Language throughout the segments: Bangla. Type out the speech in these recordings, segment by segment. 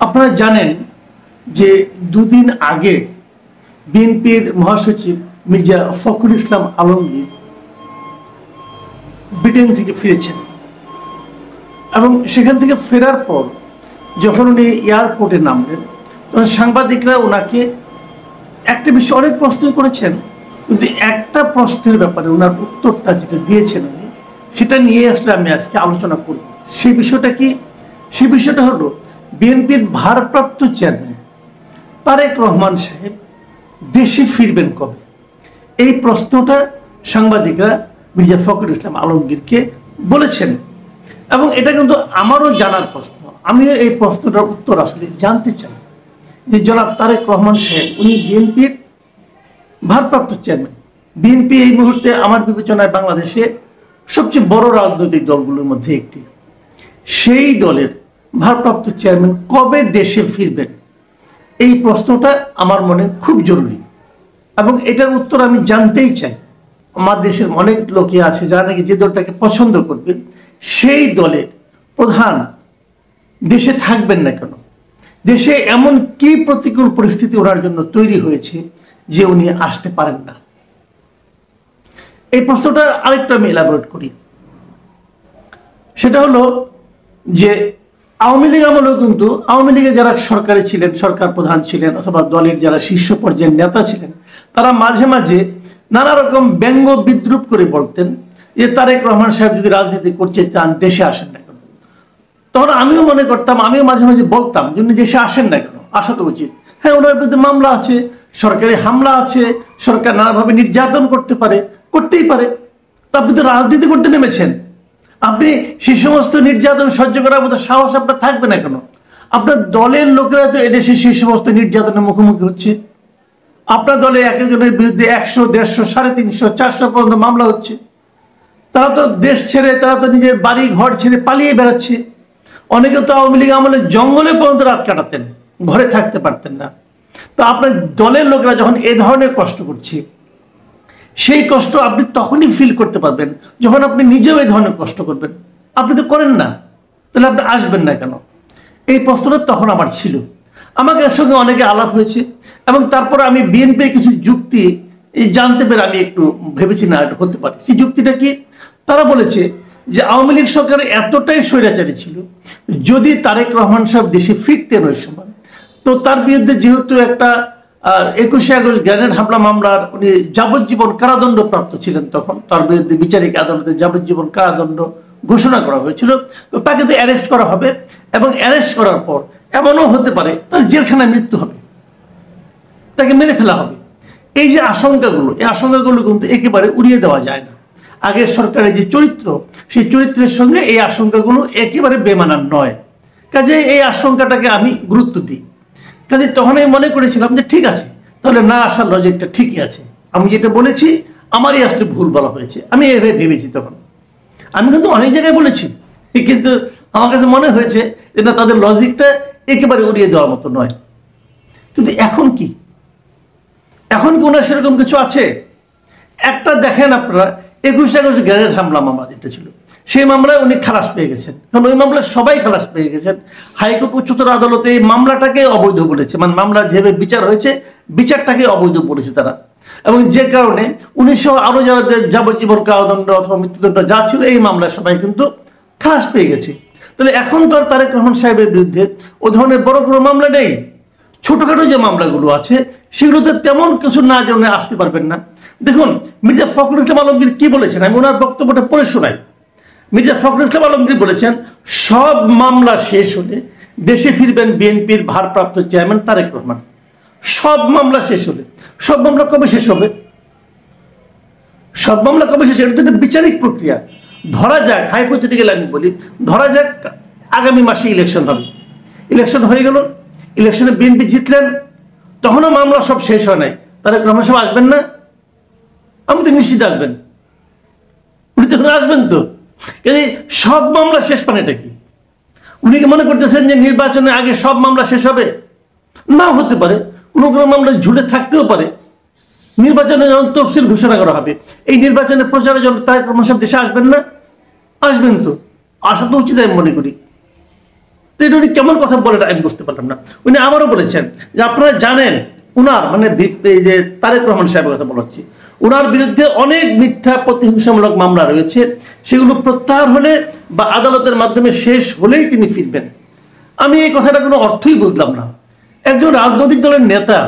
আপনারা জানেন যে দুদিন আগে বিএনপির মহাসচিব মির্জা ফখরুল ইসলাম আলমগীর ব্রিটেন থেকে ফিরেছেন এবং সেখান থেকে ফেরার পর যখন উনি এয়ারপোর্টে নামলেন তখন সাংবাদিকরা ওনাকে একটা বিষয়ে অনেক প্রশ্ন করেছেন, কিন্তু একটা প্রশ্নের ব্যাপারে ওনার উত্তরটা যেটা দিয়েছেন উনি, সেটা নিয়ে আসলে আমি আজকে আলোচনা করব। সেই বিষয়টা কি? সেই বিষয়টা হলো বিএনপির ভারপ্রাপ্ত চেয়ারম্যান তারেক রহমান সাহেব দেশে ফিরবেন কবে। এই প্রশ্নটা সাংবাদিকরা মির্জা ফখরুল ইসলাম আলমগীরকে বলেছেন এবং এটা কিন্তু আমারও জানার প্রশ্ন। আমিও এই প্রশ্নটার উত্তর আসলে জানতে চাই যে জনাব তারেক রহমান সাহেব উনি বিএনপির ভারপ্রাপ্ত চেয়ারম্যান। বিএনপি এই মুহূর্তে আমার বিবেচনায় বাংলাদেশে সবচেয়ে বড় রাজনৈতিক দলগুলোর মধ্যে একটি। সেই দলের ভারপ্রাপ্ত চেয়ারম্যান কবে দেশে ফিরবেন, এই প্রশ্নটা আমার মনে খুব জরুরি এবং এটার উত্তর আমি জানতেই চাই। আমার দেশের অনেক লোকই আছে যারা নাকি যে দলটাকে পছন্দ করবেন সেই দলের প্রধান দেশে থাকবেন না কেন, দেশে এমন কি প্রতিকূল পরিস্থিতি ওনার জন্য তৈরি হয়েছে যে উনি আসতে পারেন না। এই প্রশ্নটা আরেকটু আমি এলাবোরেট করি। সেটা হলো যে আওয়ামী লীগ আমলেও কিন্তু আওয়ামী লীগে যারা সরকারে ছিলেন, সরকার প্রধান ছিলেন অথবা দলের যারা শীর্ষ পর্যায়ের নেতা ছিলেন, তারা মাঝে মাঝে নানা রকম ব্যঙ্গ বিদ্রুপ করে বলতেন যে তারেক রহমান সাহেব যদি রাজনীতি করতে চান দেশে আসেন না কেন। তখন আমিও মনে করতাম, আমিও মাঝে মাঝে বলতাম যে উনি দেশে আসেন না কেন, আসা তো উচিত। হ্যাঁ, ওনার বিরুদ্ধে মামলা আছে, সরকারি হামলা আছে, সরকার নানাভাবে নির্যাতন করতে পারে, করতেই পারে। তো আপনি তো রাজনীতি করতে নেমেছেন, আপনি সেই সমস্ত নির্যাতন সহ্য করার মতো সাহস আপনার থাকবে না কেন? আপনার দলের লোকেরা তো এদেশে সেই সমস্ত নির্যাতনের মুখোমুখি হচ্ছে। আপনার দলে এক একজনের বিরুদ্ধে 100, 150, 350, 400 পর্যন্ত মামলা হচ্ছে। তারা তো দেশ ছেড়ে, তারা তো নিজের বাড়ি ঘর ছেড়ে পালিয়ে বেড়াচ্ছে। অনেকে তো আওয়ামী লীগ আমলে জঙ্গলে পর্যন্ত রাত কাটাতেন, ঘরে থাকতে পারতেন না। তো আপনার দলের লোকেরা যখন এ ধরনের কষ্ট করছে, সেই কষ্ট আপনি তখনই ফিল করতে পারবেন যখন আপনি নিজেও এই ধরনের কষ্ট করবেন। আপনি তো করেন না, তাহলে আপনি আসবেন না কেন? এই প্রশ্নটা তখন আমার ছিল। আমাকে এর সঙ্গে অনেকে আলাপ হয়েছে এবং তারপরে আমি বিএনপির কিছু যুক্তি জানতে পেরে আমি একটু ভেবেছি না হতে পারে। সেই যুক্তিটা কি? তারা বলেছে যে আওয়ামী লীগ সরকার এতটাই স্বৈরাচারী ছিল, যদি তারেক রহমান সাহেব দেশে ফিরতেন ওই সময়, তো তার বিরুদ্ধে যেহেতু একটা 21শে আগস্ট গ্রেনেড হামলা মামলার উনি যাবজ্জীবন কারাদণ্ড প্রাপ্ত ছিলেন, তখন তার বিরুদ্ধে বিচারিক আদালতে যাবজ্জীবন কারাদণ্ড ঘোষণা করা হয়েছিল। তো তাকে তো অ্যারেস্ট করা হবে এবং অ্যারেস্ট করার পর এমনও হতে পারে তার জেলখানায় মৃত্যু হবে, তাকে মেরে ফেলা হবে। এই যে আশঙ্কাগুলো, এই আশঙ্কাগুলো কিন্তু একেবারে উড়িয়ে দেওয়া যায় না। আগের সরকারের যে চরিত্র, সেই চরিত্রের সঙ্গে এই আশঙ্কাগুলো একেবারে বেমানান নয়। কাজে এই আশঙ্কাটাকে আমি গুরুত্ব দিই। কাজে তখন আমি মনে করেছিলাম যে ঠিক আছে, তাহলে না আসার লজিকটা ঠিকই আছে। আমি যেটা বলেছি আমারই আসলে ভুল বলা হয়েছে, আমি এভাবে ভেবেছি। তখন আমি কিন্তু অনেক জায়গায় বলেছি, কিন্তু আমার কাছে মনে হয়েছে যে না, তাদের লজিকটা একেবারে উড়িয়ে দেওয়ার মতো নয়। কিন্তু এখন কি, এখন কি ওনার সেরকম কিছু আছে? একটা দেখেন আপনারা, 21শে আগস্ট গ্রেনেড হামলা মামলা যেটা ছিল, সেই মামলায় উনি খালাস পেয়ে গেছেন। কারণ ওই মামলায় সবাই খালাস পেয়ে গেছেন। হাইকোর্ট, উচ্চতর আদালতে এই মামলাটাকে অবৈধ বলেছে, মানে মামলা যেভাবে বিচার হয়েছে বিচারটাকে অবৈধ বলেছে তারা। এবং যে কারণে 1900 আরো যারা যাবজ্জীবন কারাদণ্ড অথবা মৃত্যুদণ্ড যা ছিল, এই মামলায় সবাই কিন্তু খালাস পেয়ে গেছে। তাহলে এখন তো আর তারেক রহমান সাহেবের বিরুদ্ধে ও ধরনের বড় কোনো মামলা নেই। ছোটখাটো যে মামলাগুলো আছে সেগুলোতে তেমন কিছু না জেনে আসতে পারবেন না। দেখুন মির্জা ফখরুল ইসলাম আলমগীর কি বলেছেন, আমি ওনার বক্তব্যটা পড়ে শোনাই। মির্জা ফখরুল ইসলাম আলমগীর বলেছেন, সব মামলা শেষ হলে দেশে ফিরবেন বিএনপির ভারপ্রাপ্ত চেয়ারম্যান তারেক রহমান। সব মামলা শেষ হলে, সব মামলা কবে শেষ হবে? সব মামলা কবে শেষ হবে? এটা তো একটা বিচারিক প্রক্রিয়া। ধরা যাক, হাইপোথেটিক্যাল আমি বলি, ধরা যাক আগামী মাসে ইলেকশন হবে, ইলেকশন হয়ে গেল, ইলেকশনে বিএনপি জিতলেন, তখনও মামলা সব শেষ হয় নাই, তারেক রহমান সাহেব আসবেন না? আমি তো নিশ্চিত আসবেন, উনি তখন আসবেন। তো সব মামলা শেষ মানে এটা কি? উনি কি মনে করতেছেন যে নির্বাচনের আগে সব মামলা শেষ হবে? নাও হতে পারে, কোনো কোনো মামলা ঝুলে থাকতেও পারে। নির্বাচনে যখন তফসিল ঘোষণা করা হবে, এই নির্বাচনের প্রচারের জন্য তারেক রহমান সাহেব দেশে আসবেন না? আসবেন তো, আসা তো উচিত আমি মনে করি। তো এটা উনি কেমন কথা বলেন আমি বুঝতে পারলাম না। উনি আবারও বলেছেন যে আপনারা জানেন উনার মানে এই যে তারেক রহমান সাহেবের কথা বলাচ্ছি, উনার বিরুদ্ধে অনেক মিথ্যা প্রতিহিংসামূলক মামলা রয়েছে, সেগুলো প্রত্যাহার হলে বা আদালতের মাধ্যমে শেষ হলেই তিনি ফিরবেন। আমি এই কথাটা কোনো অর্থই বুঝলাম না। একজন রাজনৈতিক দলের নেতা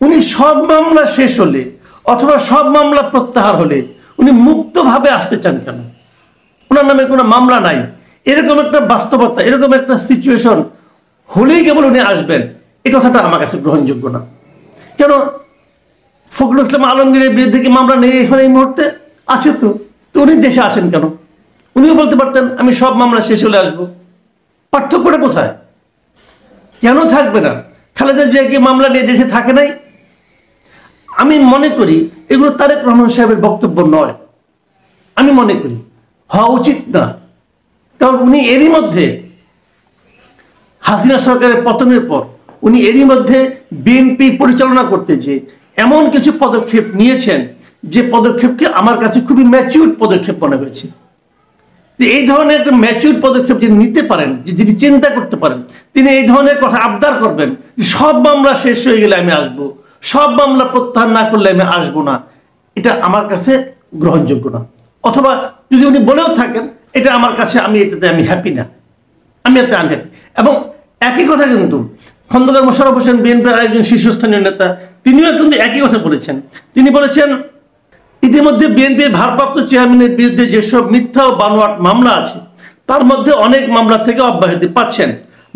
উনি সব মামলা শেষ হলে অথবা সব মামলা প্রত্যাহার হলে উনি মুক্তভাবে আসতে চান কেন? ওনার নামে কোনো মামলা নাই, এরকম একটা বাস্তবতা, এরকম একটা সিচুয়েশন হলেই কেবল উনি আসবেন, এই কথাটা আমার কাছে গ্রহণযোগ্য না। কেন ফখরুল ইসলাম আলমগীরের বিরুদ্ধে কি মামলা নেই এখন এই মুহূর্তে? আছে তো, উনি দেশে আসেন কেন? উনিও বলতে পারতেন আমি সব মামলা শেষ হলে আসবো। পার্থক্যটা কোথায়? কেন থাকবে না? খালেদা জিয়া কি মামলা নিয়ে দেশে থাকে নাই? আমি মনে করি এগুলো তারেক রহমান সাহেবের বক্তব্য নয়, আমি মনে করি হওয়া উচিত না। কারণ উনি এরই মধ্যে হাসিনা সরকারের পতনের পর উনি এরই মধ্যে বিএনপি পরিচালনা করতে যে এমন কিছু পদক্ষেপ নিয়েছেন যে পদক্ষেপকে আমার কাছে খুবই ম্যাচিউর পদক্ষেপ মনে হয়েছে। এই ধরনের একটা ম্যাচিউর পদক্ষেপ যিনি নিতে পারেন, যিনি চিন্তা করতে পারেন, তিনি এই ধরনের কথা আবদার করবেন যে সব মামলা শেষ হয়ে গেলে আমি আসবো, সব মামলা প্রত্যাহার না করলে আমি আসবো না, এটা আমার কাছে গ্রহণযোগ্য না। অথবা যদি উনি বলেও থাকেন এটা আমার কাছে, এটাতে আমি হ্যাপি না, আমি এতে আনহ্যাপি। এবং একই কথা কিন্তু খন্দকার মোশাররফ হোসেন বিএনপির একজন শীর্ষস্থানীয় নেতা, তিনিও কিন্তু একই কথা বলেছেন। তিনি বলেছেন ইতিমধ্যে বিএনপির ভারপ্রাপ্ত চেয়ারম্যানের বিরুদ্ধে যেসব মিথ্যা ও বানোয়াট মামলা আছে তার মধ্যে অনেক মামলা থেকে অব্যাহতি পাচ্ছেন।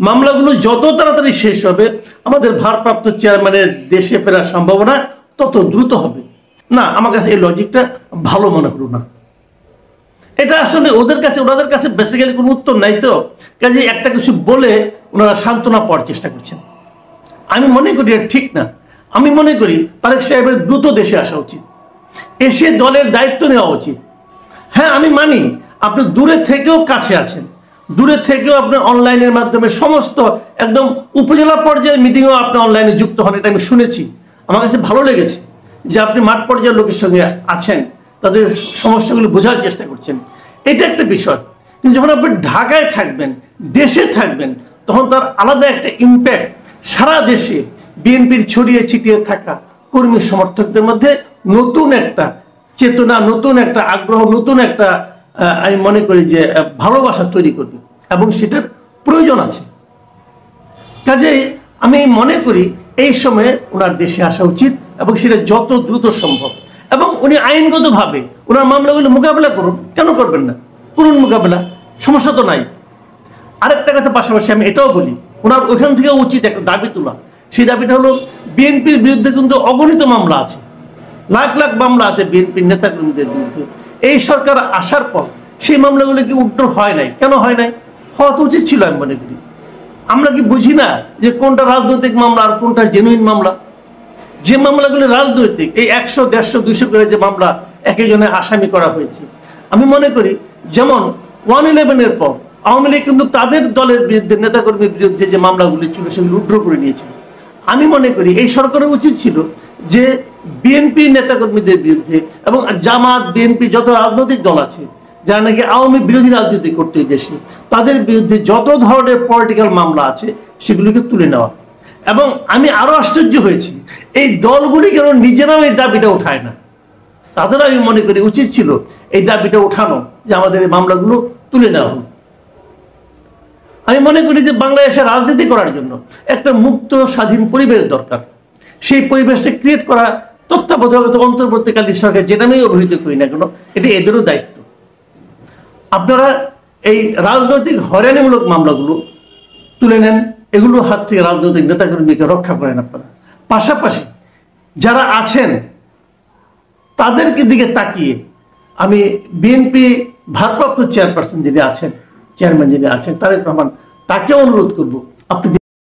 মামলাগুলো যত তাড়াতাড়ি শেষ হবে আমাদের ভারপ্রাপ্ত চেয়ারম্যানের দেশে ফেরার সম্ভাবনা তত দ্রুত হবে। না, আমার কাছে এই লজিকটা ভালো মনে হলো না। এটা আসলে ওনাদের কাছে বেসিক্যালি কোনো উত্তর নাই, তো কাজে একটা কিছু বলে ওনারা সান্ত্বনা পাওয়ার চেষ্টা করছেন। আমি মনে করি এটা ঠিক না। আমি মনে করি তারেক সাহেবের দ্রুত দেশে আসা উচিত, এসে দলের দায়িত্ব নেওয়া উচিত। হ্যাঁ, আমি মানি আপনি দূরে থেকেও কাছে আছেন, দূরে থেকেও আপনি অনলাইনের মাধ্যমে সমস্ত একদম উপজেলা পর্যায়ের মিটিংও আপনি অনলাইনে যুক্ত হন, এটা আমি শুনেছি। আমার কাছে ভালো লেগেছে যে আপনি মাঠ পর্যায়ের লোকের সঙ্গে আছেন, তাদের সমস্যাগুলো বোঝার চেষ্টা করছেন, এটা একটা বিষয়। কিন্তু যখন আপনি ঢাকায় থাকবেন, দেশে থাকবেন, তখন তার আলাদা একটা ইম্প্যাক্ট সারা দেশে বিএনপির ছড়িয়ে ছিটিয়ে থাকা কর্মী সমর্থকদের মধ্যে নতুন একটা চেতনা, নতুন একটা আগ্রহ, নতুন একটা আমি মনে করি যে ভালোবাসা তৈরি করবে, এবং সেটার প্রয়োজন আছে। কাজেই আমি মনে করি এই সময়ে ওনার দেশে আসা উচিত, এবং সেটা যত দ্রুত সম্ভব। এবং উনি আইনগতভাবে ওনার মামলাগুলো মোকাবেলা করুন, কেন করবেন না? করুন মোকাবেলা, সমস্যা তো নাই। আরেকটা কথা পাশাপাশি আমি এটাও বলি, ওনার ওইখান থেকে উচিত একটা দাবি তোলা। সেই দাবিটা হলো বিএনপির বিরুদ্ধে কিন্তু অগণিত মামলা আছে, লাখ লাখ মামলা আছে বিএনপির নেতাকর্মীদের বিরুদ্ধে। এই সরকার আসার পর সেই মামলাগুলো কি উত্তর হয় নাই? কেন হয় নাই? হওয়া তো উচিত ছিল আমি মনে করি। আমরা কি বুঝি না যে কোনটা রাজনৈতিক মামলা আর কোনটা জেনুইন মামলা? যে মামলাগুলো রাজনৈতিক, এই 100, 150, 200 করে যে মামলা একজনের আসামি করা হয়েছে, আমি মনে করি যেমন 111-এর পর আওয়ামী লীগ কিন্তু তাদের দলের বিরুদ্ধে, নেতাকর্মীর বিরুদ্ধে যে মামলাগুলি ছিল সেগুলো উইথড্র করে নিয়েছিল। আমি মনে করি এই সরকারের উচিত ছিল যে বিএনপি নেতাকর্মীদের বিরুদ্ধে এবং জামাত, বিএনপি যত রাজনৈতিক দল আছে যারা নাকি আওয়ামী বিরোধী রাজনীতি করতে দেশে, তাদের বিরুদ্ধে যত ধরনের পলিটিক্যাল মামলা আছে সেগুলিকে তুলে নেওয়া। এবং আমি আরো আশ্চর্য হয়েছি এই দলগুলি কেন নিজেরাও এই দাবিটা উঠায় না। তাদেরও আমি মনে করি উচিত ছিল এই দাবিটা উঠানো, যে আমাদের এই মামলাগুলো তুলে নেওয়া হোক। আমি মনে করি যে বাংলাদেশে রাজনীতি করার জন্য একটা মুক্ত স্বাধীন পরিবেশ দরকার। সেই পরিবেশটা ক্রিয়েট করা তত্ত্বাবধায়ক অন্তর্বর্তীকালীন সরকার, যেটা আমি অভিহিত করি না কেন, এটা এদেরও দায়িত্ব। আপনারা এই রাজনৈতিক হয়রানিমূলক মামলাগুলো তুলে নেন, এগুলো হাত থেকে রাজনৈতিক নেতাকর্মীকে রক্ষা করেন আপনারা। পাশাপাশি যারা আছেন তাদেরকে দিকে তাকিয়ে আমি বিএনপি ভারপ্রাপ্ত চেয়ারপারসন যিনি আছেন, চেয়ারম্যান যিনি আছেন তারেক রহমান, তাকে অনুরোধ করব আপনি